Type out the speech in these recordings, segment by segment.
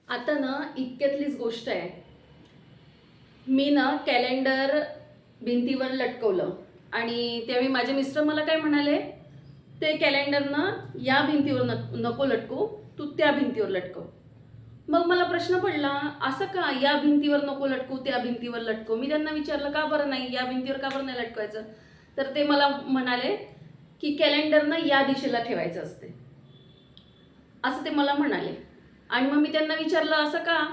आता ना इतक्यातलीच गोष्ट आहे. मी ना कॅलेंडर भिंतीवर लटकवलं आणि त्यावेळी माझे मिस्टर मला काय म्हणाले, ते कॅलेंडर ना या भिंतीवर नको लटकू, तू त्या भिंतीवर लटकव. मग मला प्रश्न पडला, असं का या भिंतीवर नको लटकू त्या भिंतीवर लटकव. मी त्यांना विचारलं का बरं नाही, या भिंतीवर का बरं नाही लटकवायचं. तर ते मला म्हणाले की कॅलेंडर ना या दिशेला ठेवायचं असते, असं ते मला म्हणाले. आणि मग मी त्यांना विचारलं, असं का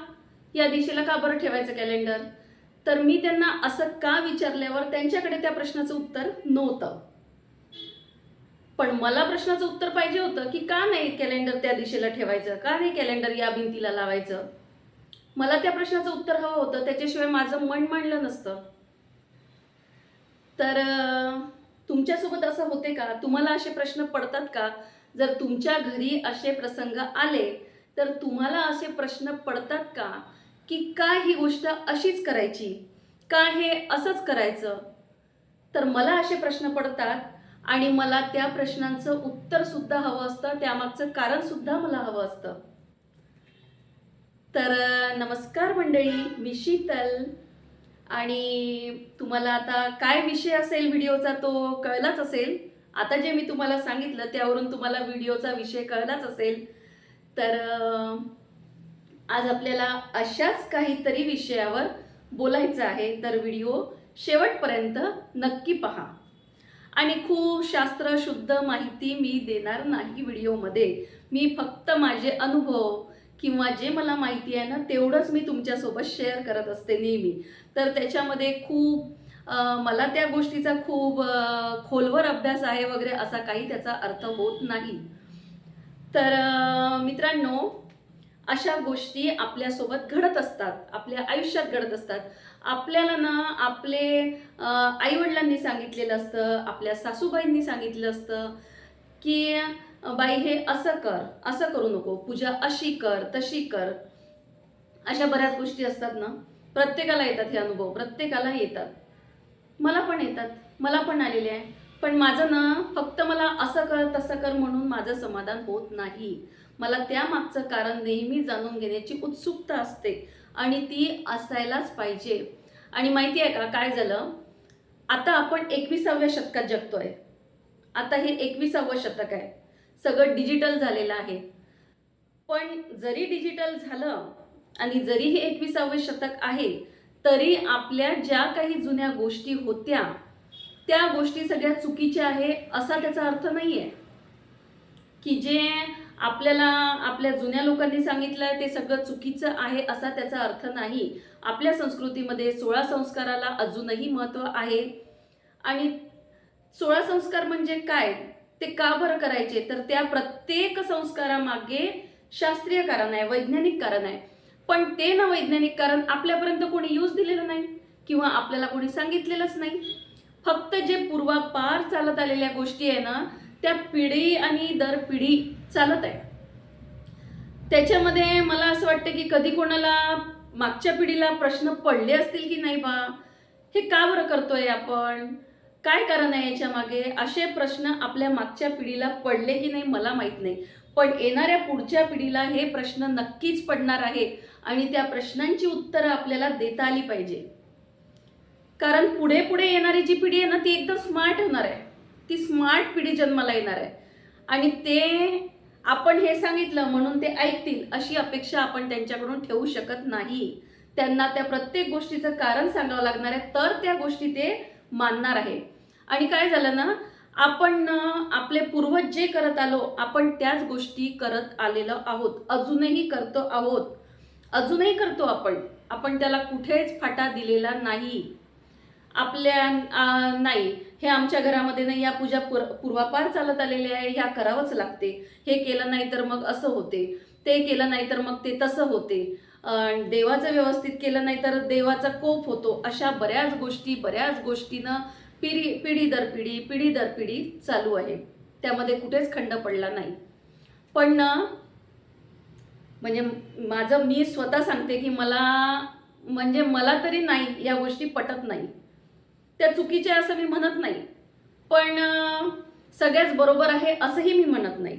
या दिशेला का बरं ठेवायचं कॅलेंडर. तर मी त्यांना असं का विचारल्यावर त्यांच्याकडे त्या प्रश्नाचं उत्तर नव्हतं. पण मला प्रश्नाचं उत्तर पाहिजे होतं की का नाही कॅलेंडर त्या दिशेला ठेवायचं, का नाही कॅलेंडर या भिंतीला लावायचं. मला त्या प्रश्नाचं उत्तर हवं होतं, त्याच्याशिवाय माझं मन मांडलं नसतं. तर तुमच्यासोबत असं होते का, तुम्हाला असे प्रश्न पडतात का. जर तुमच्या घरी असे प्रसंग आले तर तुम्हाला असे प्रश्न पडतात का की का ही गोष्ट अशीच करायची, का हे असंच करायचं. तर मला असे प्रश्न पडतात आणि मला त्या प्रश्नांचं उत्तर सुद्धा हवं असतं, त्यामागचं कारण सुद्धा मला हवं असतं. तर नमस्कार मंडळी, मी शीतल. आणि तुम्हाला आता काय विषय असेल व्हिडिओचा तो कळलाच असेल. आता जे मी तुम्हाला सांगितलं त्यावरून तुम्हाला व्हिडिओचा विषय कळलाच असेल. तर आज आपल्याला अशाच काहीतरी विषयावर बोलायचं आहे, तर व्हिडिओ शेवटपर्यंत नक्की पहा. आणि खूप शास्त्रशुद्ध माहिती मी देणार नाही व्हिडिओमध्ये. मी फक्त माझे अनुभव किंवा जे मला माहिती आहे ना तेवढंच मी तुमच्यासोबत शेअर करत असते नेहमी. तर त्याच्यामध्ये खूप मला त्या गोष्टीचा खूप खोलवर अभ्यास आहे वगैरे असा काही त्याचा अर्थ होत नाही. तर मित्रांनो, अशा गोष्टी आपल्यासोबत घडत असतात, आपल्या आयुष्यात घडत असतात. आपल्याला ना आपले आईवडिलांनी सांगितलेलं असतं, आपल्या सासूबाईंनी सांगितलं असतं की बाई हे असं कर, असं करू नको, पूजा अशी कर, तशी कर. अशा बऱ्याच गोष्टी असतात ना, प्रत्येकाला येतात हे अनुभव, प्रत्येकाला येतात. मला पण येतात, मला पण आलेले आहे. पण माझं ना फक्त मला असं कर तसं कर म्हणून माझं समाधान होत नाही. मला त्यामागचं कारण नेहमी जाणून घेण्याची उत्सुकता असते आणि ती असायलाच पाहिजे. आणि माहिती आहे का काय झालं, आता आपण 21व्या शतकात जगतोय. आता हे 21वं शतक आहे, सगळं डिजिटल झालेलं आहे. पण जरी डिजिटल झालं आणि जरी हे 21वं शतक आहे, तरी आपल्या ज्या काही जुन्या गोष्टी होत्या त्या गोष्टी सगळ्या चुकीच्या आहे असा त्याचा अर्थ नाही आहे. की जे आपल्याला आपल्या जुन्या लोकांनी सांगितलंय ते सगळं चुकीचं आहे असा त्याचा अर्थ नाही. आपल्या संस्कृतीमध्ये 16 संस्काराला अजूनही महत्त्व आहे. आणि 16 संस्कार म्हणजे काय, ते का बरं करायचे, तर त्या प्रत्येक संस्कारामागे शास्त्रीय कारण आहे, वैज्ञानिक कारण आहे. पण ते ना वैज्ञानिक कारण आपल्यापर्यंत कोणी यूज दिलेलं नाही किंवा आपल्याला कोणी सांगितलेलंच नाही. फक्त जे पूर्वापार चालत आलेल्या गोष्टी आहे ना त्या पिढी आणि दर पिढी चालत आहे. त्याच्यामध्ये मला असं वाटतं की कधी कोणाला मागच्या पिढीला प्रश्न पडले असतील की नाही बा, हे का बरं करतोय आपण, काय कारण आहे याच्या मागे, असे प्रश्न आपल्या मागच्या पिढीला पडले की नाही मला माहित नाही. पण येणाऱ्या पुढच्या पिढीला हे प्रश्न नक्कीच पडणार आहे आणि त्या प्रश्नांची उत्तरं आपल्याला देता आली पाहिजे. कारण पुढे पुढे येणारी जी पिढी आहे ना ती एकदम स्मार्ट होणार आहे, ती स्मार्ट पिढी जन्माला येणार आहे. आणि ते आपण हे सांगितलं म्हणून ते ऐकतील अशी अपेक्षा आपण त्यांच्याकडून ठेवू शकत नाही. त्यांना त्या प्रत्येक गोष्टीचं कारण सांगावं लागणार आहे, तर त्या गोष्टी ते मानणार आहे. आणि काय झालं ना, आपण आपले पूर्वज जे करत आलो आपण त्याच गोष्टी करत आलेलो आहोत, अजूनही करतो आहोत, अजूनही करतो आपण. आपण त्याला कुठेच फाटा दिलेला नाही. आपल्या नाही हे आमच्या घरामध्ये नाही, या पूजा पूर्वापार चालत आलेल्या आहे, ह्या करावंच लागते, हे केलं नाही तर मग असं होते, ते केलं नाही तर मग ते तसं होते, देवाचं व्यवस्थित केलं नाही तर देवाचा कोप होतो. अशा बऱ्याच गोष्टीनं पिढी दर पिढी चालू आहे, त्यामध्ये कुठेच खंड पडला नाही. पण म्हणजे माझं मी स्वतः सांगते की मला तरी नाही या गोष्टी पटत नाही. त्या चुकीच्या असं मी म्हणत नाही, पण सगळ्याच बरोबर आहे असंही मी म्हणत नाही.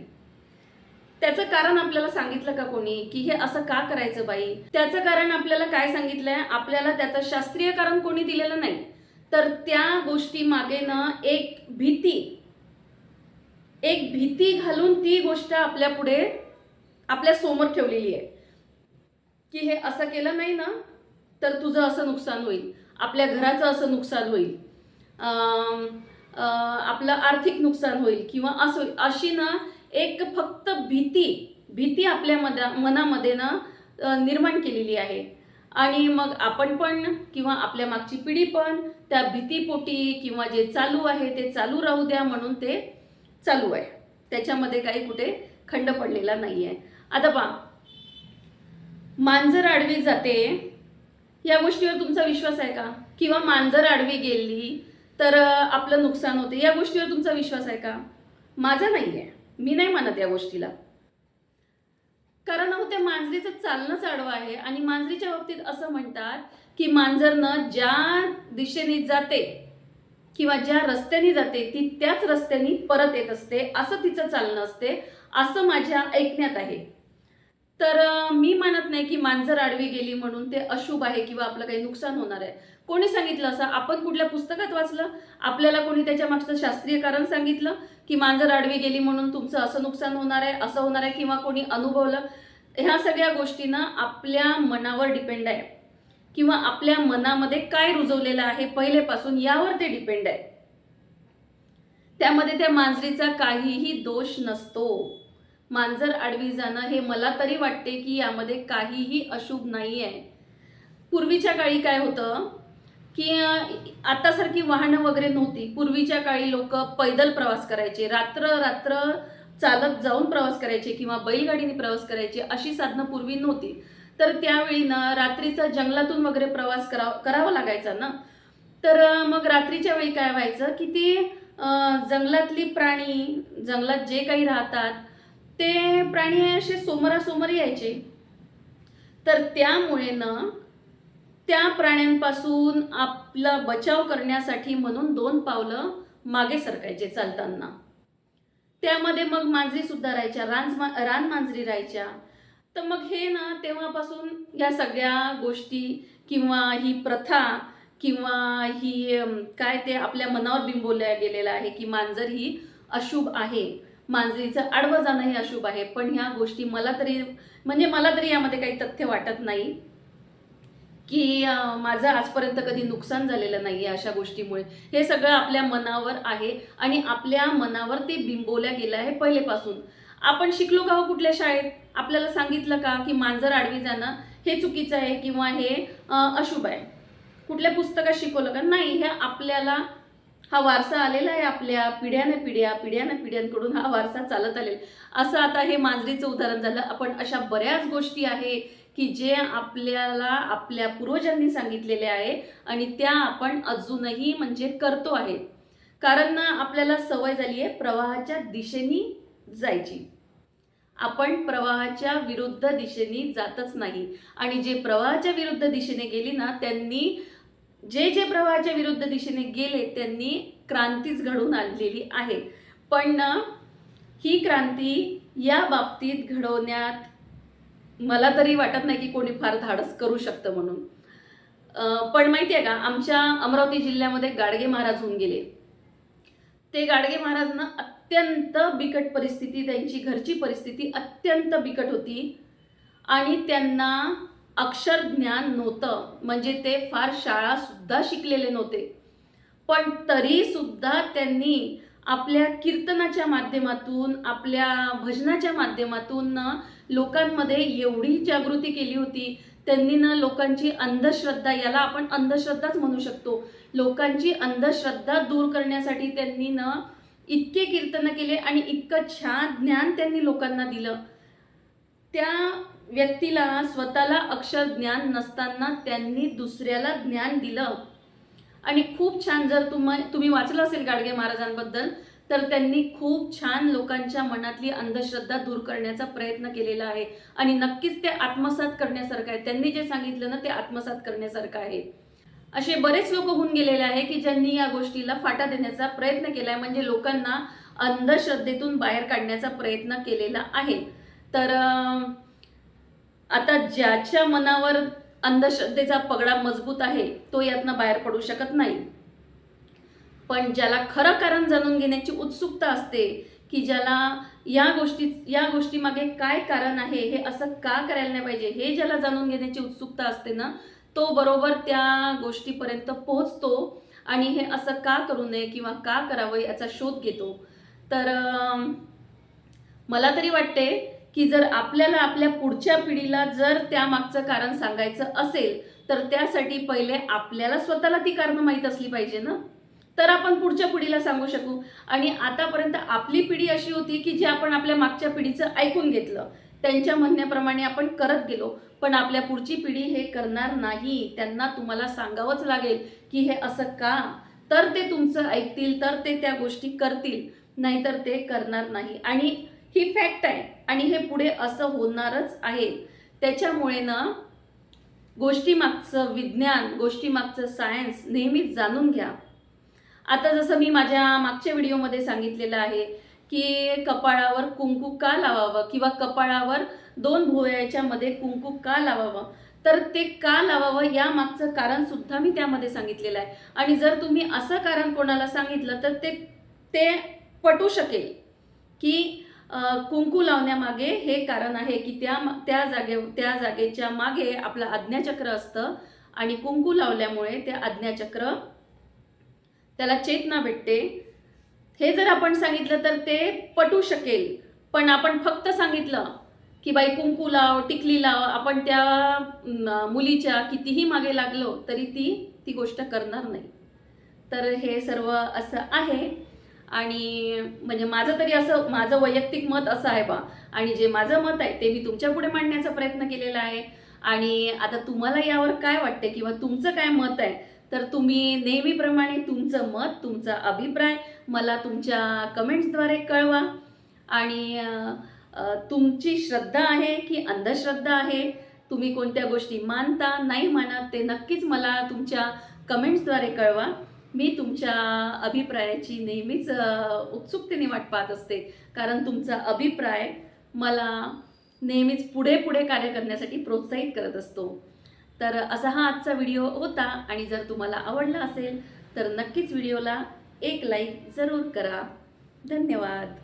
त्याचं कारण आपल्याला सांगितलं का कोणी, की हे असं का करायचं बाई? त्याचं कारण आपल्याला काय सांगितलंय? आपल्याला त्याचं शास्त्रीय कारण कोणी दिलेलं नाही. तर त्या गोष्टी मागे ना एक भीती घालून ती गोष्ट आपल्या पुढे आपल्या समोर ठेवलेली आहे, की हे असं केलं नाही ना तर तुझं असं नुकसान होईल, आपल्या घराचं असं नुकसान होईल, आपलं आर्थिक नुकसान होईल किंवा असं अशी ना एक फक्त भीती आपल्या मनामध्ये ना निर्माण केलेली आहे. आणि मग आपण पण किंवा आपल्या मागची पिढी पण त्या भीतीपोटी किंवा जे चालू आहे ते चालू राहू द्या म्हणून ते चालू आहे. त्याच्यामध्ये काही कुठे खंड पडलेला नाही आहे. आता पहा, मांजर आडवी जाते या गोष्टीवर तुमचा विश्वास आहे का? किंवा मांजर आडवी गेली तर आपलं नुकसान होते या गोष्टीवर तुमचा विश्वास आहे का? माझा नाही आहे. मी नाही मानत या गोष्टीला. कारण अहो त्या मांजरीचं चालणंच आडवं आहे. आणि मांजरीच्या बाबतीत असं म्हणतात की मांजरनं ज्या दिशेने जाते किंवा ज्या रस्त्याने जाते ती त्याच रस्त्याने परत येत असते, असं तिचं चालणं असते, असं माझ्या ऐकण्यात आहे. तर मी मानत नाही की मांजर आडवी गेली म्हणून ते अशुभ आहे किंवा आपलं काही नुकसान होणार आहे. कोणी सांगितलं असं? आपण कुठल्या पुस्तकात वाचलं? आपल्याला कोणी त्याच्या मागचं शास्त्रीय कारण सांगितलं की मांजर आडवी गेली म्हणून तुमचं असं नुकसान होणार आहे, असं होणार आहे, किंवा कोणी अनुभवलं? ह्या सगळ्या गोष्टींना आपल्या मनावर डिपेंड आहे किंवा आपल्या मनामध्ये काय रुजवलेलं आहे पहिलेपासून यावर ते डिपेंड आहे. त्यामध्ये त्या मांजरीचा काहीही दोष नसतो. मांजर आडवी जाणं हे मला तरी वाटते की यामध्ये काहीही अशुभ नाही आहे. पूर्वीच्या काळी काय होतं की आतासारखी वाहनं वगैरे नव्हती. पूर्वीच्या काळी लोक पैदल प्रवास करायचे, रात्र चालत जाऊन प्रवास करायचे किंवा बैलगाडीने प्रवास करायचे. अशी साधनं पूर्वी नव्हती. तर त्यावेळी ना रात्रीचा जंगलातून वगैरे प्रवास करावा लागायचा ना. तर मग रात्रीच्या वेळी काय व्हायचं की ती जंगलातली प्राणी, जंगलात जे काही राहतात ते प्राणी असे समोरासमोर यायचे. तर त्यामुळे ना त्या प्राण्यांपासून आपला बचाव करण्यासाठी म्हणून 2 पावलं मागे सरकायचे चालताना. त्यामध्ये मग मांजरी सुद्धा राहायच्या, रानमांजरी राहायच्या. तर मग हे ना तेव्हापासून या सगळ्या गोष्टी किंवा ही प्रथा किंवा ही काय ते आपल्या मनावर बिंबवल्या गेलेलं आहे की मांजर ही अशुभ आहे, मांजरीचं आडवं जाणं हे अशुभ आहे. पण ह्या गोष्टी मला तरी यामध्ये काही तथ्य वाटत नाही की माझं आजपर्यंत कधी नुकसान झालेलं नाही आहे अशा गोष्टीमुळे. हे सगळं आपल्या मनावर आहे आणि आपल्या मनावर ते बिंबवल्या गेलं आहे पहिलेपासून. आपण शिकलो का हो कुठल्या शाळेत? आपल्याला सांगितलं का की मांजर आडवी जाणं हे चुकीचं आहे किंवा हे अशुभ आहे? कुठल्या पुस्तकात शिकवलं का? नाही. हे आपल्याला हा वारसा आलेला आहे, आपल्या पिढ्यानपिढ्यांकडून हा वारसा चालत आलेला. असं आता हे मांजरीचं उदाहरण झालं. आपण अशा बऱ्याच गोष्टी आहे की जे आपल्याला आपल्या पूर्वजांनी सांगितलेले आहे आणि त्या आपण अजूनही म्हणजे करतो आहे. कारण आपल्याला सवय झाली आहे प्रवाहाच्या दिशेने जायची. आपण प्रवाहाच्या विरुद्ध दिशेने जातच नाही. आणि जे प्रवाहाच्या विरुद्ध दिशेने गेली ना त्यांनी जे प्रवाहाच्या विरुद्ध दिशेने गेले त्यांनी क्रांतीच घडवून आणलेली आहे. पण ही क्रांती या बाबतीत घडवण्यात मला तरी वाटत नाही की कोणी फार धाडस करू शकतं म्हणून. पण माहिती आहे का, आमच्या अमरावती जिल्ह्यामध्ये गाडगे महाराज होऊन गेले. ते गाडगे महाराज ना अत्यंत बिकट परिस्थिती, त्यांची घरची परिस्थिती अत्यंत बिकट होती आणि त्यांना अक्षर ज्ञान नव्हतं. म्हणजे ते फार शाळा सुद्धा शिकलेले नव्हते. पण तरी सुद्धा त्यांनी आपल्या कीर्तनाच्या माध्यमातून, आपल्या भजनाच्या माध्यमातून लोकांमध्ये एवढी जागृती केली होती. त्यांनी ना लोकांची अंधश्रद्धा, याला आपण अंधश्रद्धाच म्हणू शकतो, लोकांची अंधश्रद्धा दूर करण्यासाठी त्यांनी ना इतके कीर्तन केले आणि इतकं छान ज्ञान त्यांनी लोकांना दिलं. त्या व्यक्तीला स्वतःला अक्षर ज्ञान नसताना त्यांनी दुसऱ्याला ज्ञान दिलं. आणि खूप छान, जर तुम्ही वाचलं असेल गाडगे महाराजांबद्दल तर त्यांनी खूप छान लोकांच्या मनातली अंधश्रद्धा दूर करण्याचा प्रयत्न केलेला आहे. आणि नक्कीच ते आत्मसात करण्यासारखं आहे. त्यांनी जे सांगितलं ना ते आत्मसात करण्यासारखं आहे. असे बरेच लोक होऊन गेलेले आहे की ज्यांनी या गोष्टीला फाटा देण्याचा प्रयत्न केलाय, म्हणजे लोकांना अंधश्रद्धेतून बाहेर काढण्याचा प्रयत्न केलेला आहे. तर आता ज्याच्या मनावर अंधश्रद्धेचा पगडा मजबूत आहे तो यातनं बाहेर पडू शकत नाही, पण ज्याला खरं कारण जाणून घेण्याची उत्सुकता असते, की ज्याला या गोष्टी मागे काय कारण आहे, हे असं का करायला नाही पाहिजे, हे ज्याला जाणून घेण्याची उत्सुकता असते ना, तो बरोबर त्या गोष्टीपर्यंत पोहोचतो आणि हे असं का करू नये किंवा का करावं याचा शोध घेतो. तर मला तरी वाटते की जर आपल्याला आपल्या पुढच्या पिढीला जर त्यामागचं कारण सांगायचं असेल तर त्यासाठी पहिले आपल्याला स्वतःला ती कारणं माहीत असली पाहिजे ना, तर आपण पुढच्या पिढीला सांगू शकू. आणि आतापर्यंत आपली पिढी अशी होती की जी आपण आपल्या मागच्या पिढीचं ऐकून घेतलं, त्यांच्या म्हणण्याप्रमाणे आपण करत गेलो. पण आपल्या पुढची पिढी हे करणार नाही. त्यांना तुम्हाला सांगावंच लागेल की हे असं का, तर ते तुमचं ऐकतील, तर ते त्या गोष्टी करतील, नाहीतर ते करणार नाही. आणि ही फॅक्ट आहे आणि हे पुढे असं होणारच आहे. त्याच्यामुळे ना गोष्टीमागचं विज्ञान, गोष्टीमागचं सायन्स नेहमीच जाणून घ्या. आता जसं मी माझ्या मागच्या व्हिडिओमध्ये सांगितलेलं आहे की कपाळावर कुंकू का लावावं किंवा कपाळावर 2 भुवयाच्या मध्ये कुंकू का लावावं, तर ते का लावावं या मागचं कारण सुद्धा मी त्यामध्ये सांगितलेलं आहे. आणि जर तुम्ही असं कारण कोणाला सांगितलं तर ते ते पटू शकेल की कुंकू लावण्यामागे हे कारण आहे की त्या जागेच्या मागे आपलं आज्ञाचक्र असतं आणि कुंकू लावल्यामुळे ते आज्ञाचक्र त्याला चेतना भेटते. हे जर आपण सांगितलं तर ते पटू शकेल. पण आपण फक्त सांगितलं की बाई कुंकू लाव, टिकली लाव, आपण त्या मुलीच्या कितीही मागे लागलो तरी ती गोष्ट करणार नाही. तर हे सर्व असं आहे. आणि म्हणजे माझं वैयक्तिक मत असं आहे बा. आणि जे माझं मत आहे ते मी तुमच्या पुढे मांडण्याचा प्रयत्न केलेला आहे. आणि आता तुम्हाला यावर काय वाटते किंवा तुमचं काय मत आहे, तर तुम्ही नेहमीप्रमाणे तुमचं मत, तुमचा अभिप्राय मला तुमच्या कमेंट्सद्वारे कळवा. आणि तुमची श्रद्धा आहे की अंधश्रद्धा आहे, तुम्ही कोणत्या गोष्टी मानता नाही मानत, ते नक्कीच मला तुमच्या कमेंट्सद्वारे कळवा. मी तुमच्या अभिप्रायाची नेहमीच उत्सुकतेने वाट पाहत असते, कारण तुमचा अभिप्राय मला नेहमीच पुढे कार्य करण्यासाठी प्रोत्साहित करत असतो. तर असा हा आजचा व्हिडिओ होता. आणि जर तुम्हाला आवडला असेल तर नक्कीच व्हिडिओला एक लाईक जरूर करा. धन्यवाद.